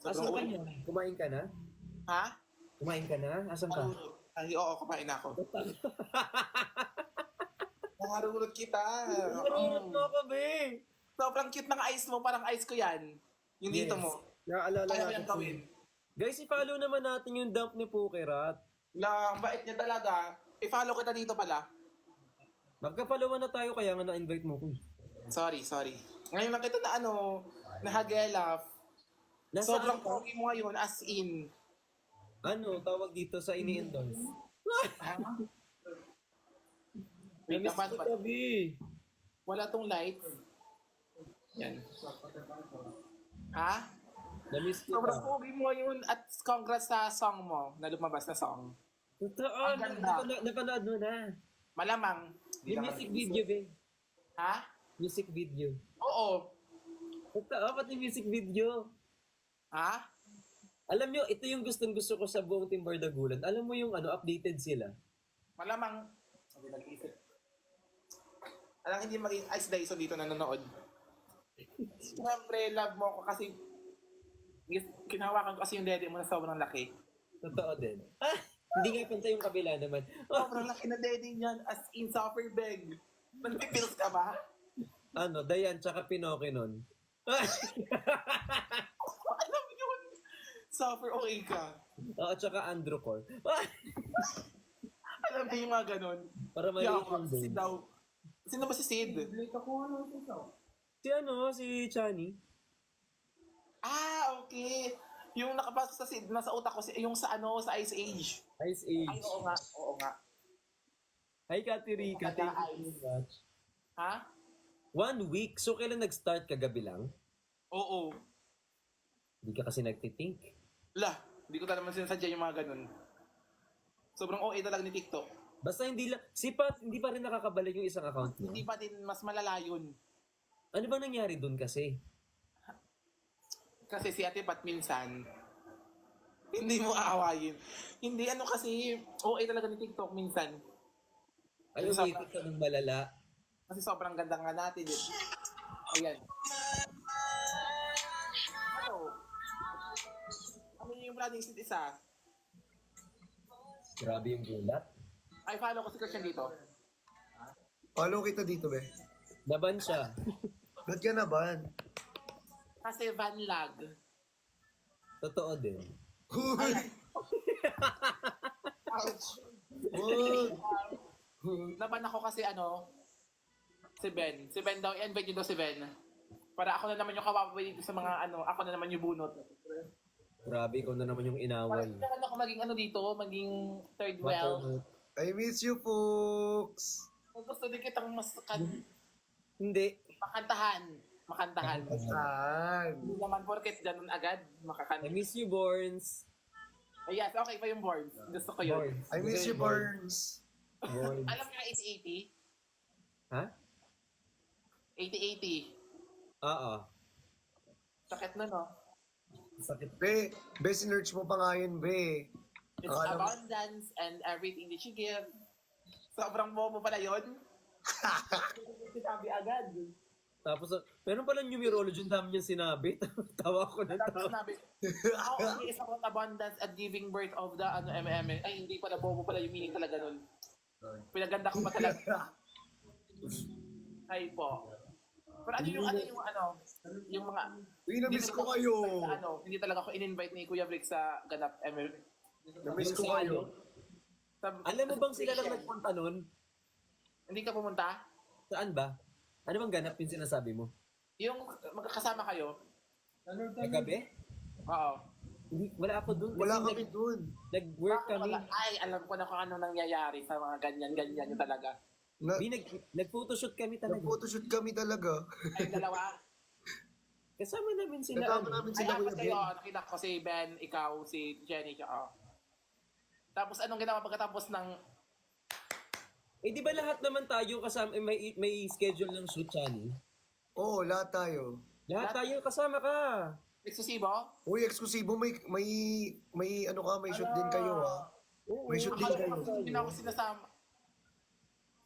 Asan ka ulit. na? Kumain ka na? Ha? Kumain ka na? Asan ka? Ay, oo, kumain ako. Nangarurot kita. Narurot mo ako, be! Sobrang cute ng eyes mo, parang eyes ko yan. Yung dito mo. Naalala Kaya ko natin. yan gawin. Guys, i-follow naman natin yung dump ni Pukerat. Ang bait niya talaga. I-follow kita dito pala. Magkapalawan na tayo kaya nga na-invite mo ko. Sorry. Ngayon lang kita na nahagelaf. Sobrang pogi mo ngayon, as in. Ano, tawag dito sa ini-endorse? Wait Namiss naman, ko tabi. wala tong light. Yan. Ha? Namiss ko Sobrang ta. pogi mo ngayon at congrats sa song mo, na lumabas na song. Totoo, Ang ganda. napanood mo na. Malamang. Di Yung naman- music video, be. Ha? Music video. Oo. Totoo, pati music video. Ha? Alam nyo, ito yung gustong-gusto ko sa buong Team Bardagulan. Alam mo yung updated sila. Malamang. Hindi nag-isip. Alang hindi maging Ice Dyson dito nanonood. Siyempre, love mo ako kasi kinahawakan ko kasi yung dede mo na sobrang laki. Totoo din. Hindi nga pantay yung kabila naman. Sobrang laki na dede niyan as in suffer beg. Nagpipils ka ba? Ano, Dayan, tsaka Pinoke nun. Alam mo yun. Suffer okay ka. Oo, tsaka Andrew Core. Alam mo yung mga ganun. Para maliit yung Si brain. daw. Sino ba si Sid? Si si Chani. Ah, okay. Yung nakapasok sa Sid, nasa utak ko, yung sa sa Ice Age. Ice Ay, Age. oo nga. Hi, Kati Rika. Thank you so much. Ha? 1 week. So, kailan nag-start? Kagabi lang? Oo. Hindi ka kasi nagtitink. Lah, hindi ko talaga sinasadya yung mga ganun. Sobrang OA talaga ni TikTok. Basta hindi lang, si Pat, hindi pa rin nakakabalik yung isang account Hindi niya. pa din mas malala yun. Ano bang nangyari doon kasi? Kasi si Ate Pat minsan, hindi mo aawayin. Hindi kasi, OA talaga ni TikTok minsan. Ayaw Sa- waiting ka ng malala. Kasi sobrang ganda nga natin yun. Ayan. Ano yung branding seat isa? Grabe yung gulat. Ay, follow ko si Christian dito. Follow kita dito, be. Laban siya. Ba't ka na ban? Kasi van lag. Totoo din. Huy! Ouch. Wag! Naban ako kasi si Ben. Si Ben daw, i-invite niyo daw si Ben. Para ako na naman yung kawawa dito sa mga ako na naman yung bunot. Grabe, ikaw na naman yung Para inaway. hindi naman ako maging dito, maging third well. Maternal. I miss you, folks! Kung gusto din kitang Hindi. makantahan. Saan? Hindi naman porket ganun agad, I makakanta. miss you, Borns. Ay, yes, okay pa yung board. Gusto ko yun. Borns. I miss you, Burns! Borns. Alam niyo yung 80-80? Ha? 80-80. Oo. Sakit na, no? Sakit. Be, sinerch mo pa nga yun, be. It's Akala mo- abundance and everything that you give. Sobrang bobo pala yun. Sinabi agad. Tapos, meron pala numerology, ang dami niyang sinabi. Tawa ko na Tapos tawa. sinabi, is about abundance and giving birth of the MM. Ay, hindi pala, bobo pala yung meaning talaga nun. Pinaganda ko pa talaga. Ay po. Pero yung mga... Uy, na-miss ko kayo. Hindi talaga ako in-invite ni Kuya Brick sa ganap MM. Na-miss ko kayo. Alam mo bang sila lang nagpunta nun? Hindi ka pumunta? Saan ba? Ano bang ganap yung sinasabi mo? Yung magkakasama kayo? Kagabi? Oo. Hindi, wala ako dun. Wala Kasi kami dun. Nag-work kami. Ay, alam ko na kung ano nangyayari sa mga ganyan-ganyan yung talaga. Nag-photoshoot kami talaga. Nag-photoshoot kami talaga. Ay, dalawa. Kasama namin sila. Kasama namin Ay, sila, apat Kuya kayo. Ben. Nakita ko si Ben, ikaw, si Jenny, tsaka. Tapos anong ginawa pagkatapos ng... Eh di ba lahat naman tayo kasama, may schedule ng shoot, Chani? Oo, lahat tayo. Lahat tayo kasama ka. Eksklusibo? Uy, eksklusibo, may ano ka, may shoot din kayo, ha? Oo, May shoot din Akala kayo. ko hindi na ako sinasama.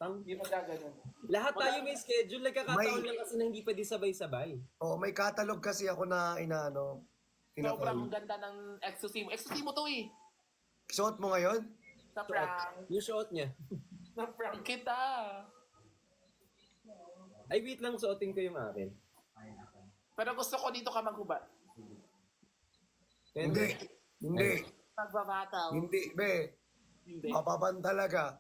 Hindi mo gaganon. Lahat tayo may schedule. Nagkakataon May- lang kasi na hindi pwede sabay-sabay. Oo, may catalog kasi ako na inaano. Sobrang ganda ng Exclusivo. Exclusivo to eh. Suot mo ngayon? Sa prank. Yung suot niya. Na prank kita. Ay, wait lang, suotin ko yung akin. Pero gusto ko dito ka maghubad. Hindi. Hindi. Magbabataw. Hindi, be. Hindi. Mapapan talaga.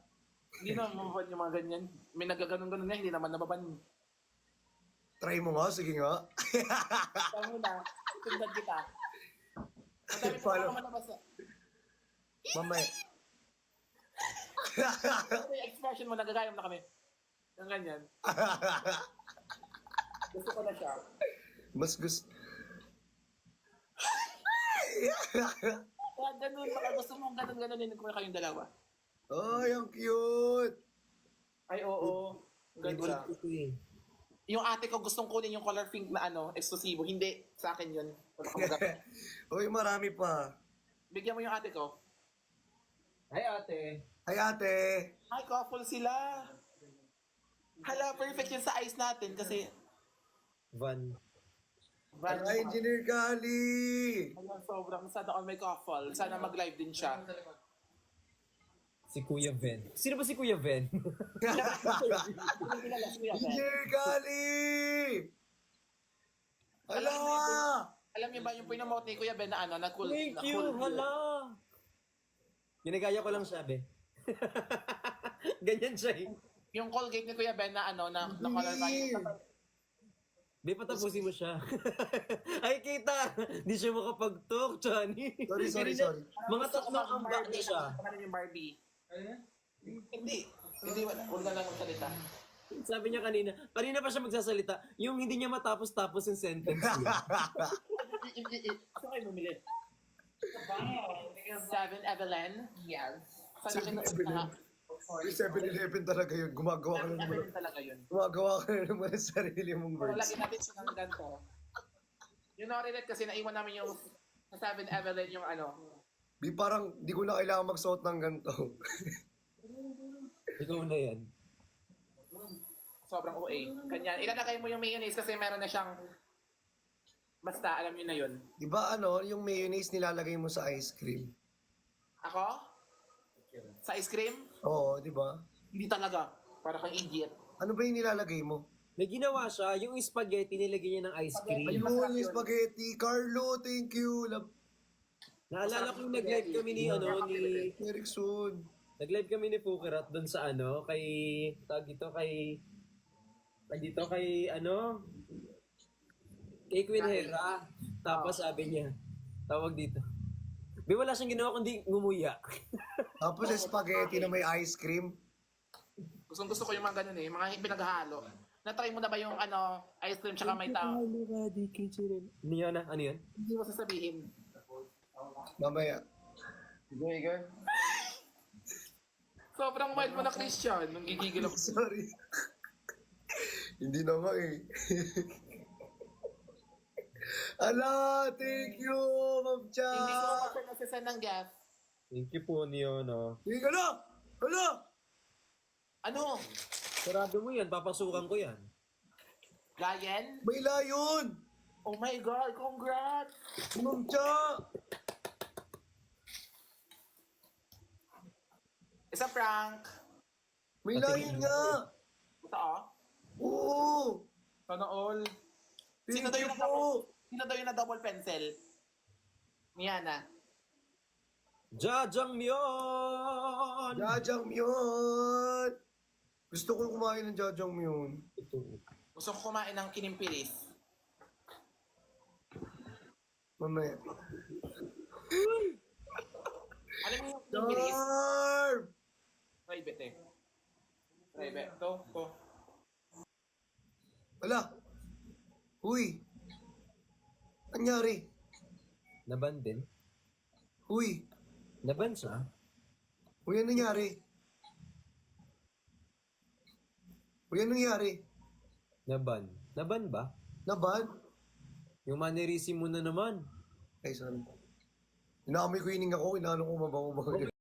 Hindi naman mababan yung mga ganyan. May nagaganon-ganon na, hindi naman nababan. Try mo nga, sige nga. Ikaw muna. Sundan kita. Ang dami pa Follow. ako malabas. Mamaya. Ano yung expression mo, nagagayam na kami. Yung ganyan. Gusto ko na siya. Mas gusto. Kaya ganun, baka gusto mong ganun-ganunin ko kayong dalawa. Ay, ang cute. Ay, oo. Ganda. Ito eh. Yung ate ko gustong kunin yung color pink na exclusivo. Hindi, sa akin yun. Uy, marami pa. Bigyan mo yung ate ko. Hi, ate. Ay, ate. Ay, couple sila. Hala, perfect yun sa eyes natin kasi... Van. Ay, Engineer Gali. Ayun, sobrang sana all may couple. Sana mag-live din siya. Si Kuya Ben. Sino ba si Kuya Ben? Engineer Gali. Hala. Alam niyo ba yung pinamote ni Kuya Ben na na-cool? Thank you, hala. Ginagaya ko lang sabi. Ganyan siya eh. Yung Colgate ni Kuya Ben na na color Hindi. Di patapusin mo siya. Ay, kita! Di siya makapag-talk, Johnny. Sorry. Mga tatlong ambak na siya. Ano yung Barbie? Hindi. Hindi, wala lang magsalita. Sabi niya kanina pa siya magsasalita, yung hindi niya matapos-tapos yung sentence niya. Saan kayo bumili? 7 Evelyn? Yes. Saan kayo na? Yung 7-Eleven talaga yun. Gumagawa ka na naman. Talaga yun. Gumagawa ka na naman ng sarili mong Pero words. lagi natin siya ng ganito. Yung Norilet kasi naiwan namin yung sa 7 Evelyn yung Di parang, di ko na kailangan magsuot ng ganito. Ikaw na yan. sobrang OA. Kanya, ilalagay mo yung mayonnaise kasi meron na siyang basta, alam niyo na yun. Di ba yung mayonnaise nilalagay mo sa ice cream? Ako? Sa ice cream? Oo, di ba? Hindi talaga. Para kang idiot. Ano ba yung nilalagay mo? May ginawa siya, yung spaghetti nilagay niya ng ice cream. Ayun. Ayun, yung spaghetti. Carlo, thank you. Naalala ko yung nag-live kami ni Erickson. nag-live kami ni Pukerat doon sa kay kay Queen Hera. Tapos sabi niya, tawag dito. Di wala siyang ginawa kundi ngumuya. Tapos yung spaghetti na may ice cream. Gustong gusto ko yung mga ganun yung mga pinaghalo. Na-try mo na ba yung ice cream tsaka may tao? Ano yun? Ano yun? Hindi mo sasabihin. Mamaya. Sobrang mild mo na Christian. Nung gigigil ako. Sorry. Hindi na nga eh. Ala, thank you, Ma'am Cha. Hindi ko pa nasasend ng gas. Thank you po niyo, no. Hindi ka na! Hala! Ano? Sarado mo yan, papasukan ko yan. Lion? May layon! Oh my God, congrats! Ma'am Cha! Isa prank. May layon nga! Ito Oo! Sana all. Thank Sino daw you yung po! Sino daw yung na double pencil? Niana. Jajangmyeon! Jajangmyeon! Gusto ko kumain ng jajangmyeon. Gusto ko kumain ng kinimpiris. Mamaya. Alam mo yung kinimpiris? Darb! Private eh. Private. Ito. Wala. Uy. Anyari? Naban din? Uy. Naban siya? Uy, ano nangyari? Uy, ano nangyari? Naban? Naban ba? Naban? Yung mannerism mo na naman. Ay, sorry. Inaamoy ko ining ako, inaano ko mabango-bango.